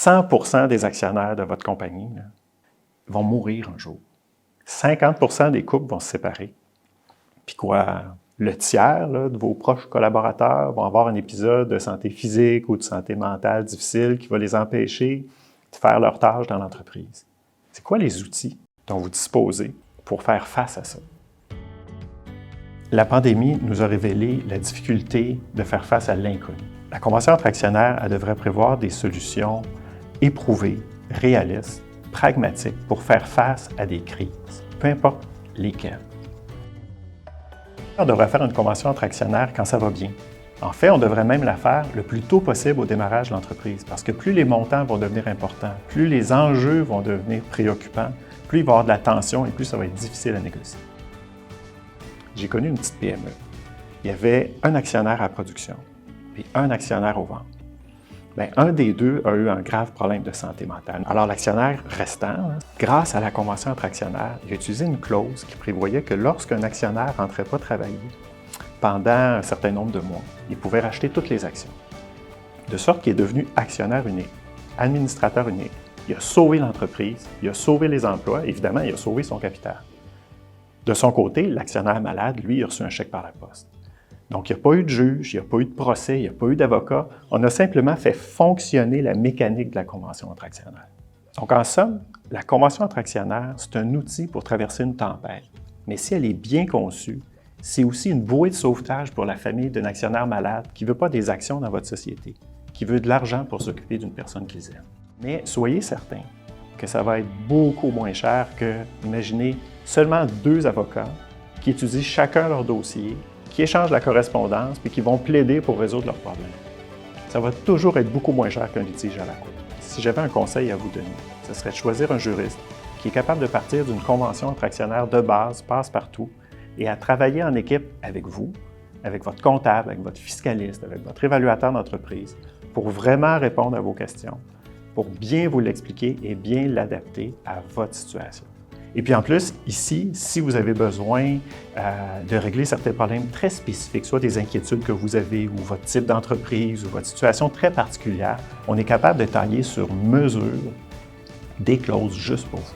100% des actionnaires de votre compagnie là, vont mourir un jour. 50% des couples vont se séparer. Puis quoi, le tiers là, de vos proches collaborateurs vont avoir un épisode de santé physique ou de santé mentale difficile qui va les empêcher de faire leur tâche dans l'entreprise. C'est quoi les outils dont vous disposez pour faire face à ça? La pandémie nous a révélé la difficulté de faire face à l'inconnu. La Convention entre actionnaires, elle devrait prévoir des solutions éprouvées, réalistes, pragmatiques pour faire face à des crises, peu importe lesquelles. On devrait faire une convention entre actionnaires quand ça va bien. En fait, on devrait même la faire le plus tôt possible au démarrage de l'entreprise parce que plus les montants vont devenir importants, plus les enjeux vont devenir préoccupants, plus il va y avoir de la tension et plus ça va être difficile à négocier. J'ai connu une petite PME. Il y avait un actionnaire à production et un actionnaire aux ventes. Bien, un des deux a eu un grave problème de santé mentale. Alors, l'actionnaire restant, grâce à la convention entre actionnaires, il a utilisé une clause qui prévoyait que lorsqu'un actionnaire ne rentrait pas travailler pendant un certain nombre de mois, il pouvait racheter toutes les actions. De sorte qu'il est devenu actionnaire unique, administrateur unique. Il a sauvé l'entreprise, il a sauvé les emplois, évidemment, il a sauvé son capital. De son côté, l'actionnaire malade, lui, il a reçu un chèque par la poste. Donc, il n'y a pas eu de juge, il n'y a pas eu de procès, il n'y a pas eu d'avocat. On a simplement fait fonctionner la mécanique de la convention entre actionnaires. Donc, en somme, la convention entre actionnaires, c'est un outil pour traverser une tempête. Mais si elle est bien conçue, c'est aussi une bouée de sauvetage pour la famille d'un actionnaire malade qui ne veut pas des actions dans votre société, qui veut de l'argent pour s'occuper d'une personne qu'ils aiment. Mais soyez certains que ça va être beaucoup moins cher que, imaginez, seulement 2 avocats qui étudient chacun leur dossier, qui échangent la correspondance puis qui vont plaider pour résoudre leurs problèmes. Ça va toujours être beaucoup moins cher qu'un litige à la cour. Si j'avais un conseil à vous donner, ce serait de choisir un juriste qui est capable de partir d'une convention entre actionnaires de base, passe-partout, et à travailler en équipe avec vous, avec votre comptable, avec votre fiscaliste, avec votre évaluateur d'entreprise, pour vraiment répondre à vos questions, pour bien vous l'expliquer et bien l'adapter à votre situation. Et puis en plus, ici, si vous avez besoin de régler certains problèmes très spécifiques, soit des inquiétudes que vous avez ou votre type d'entreprise ou votre situation très particulière, on est capable de tailler sur mesure des clauses juste pour vous.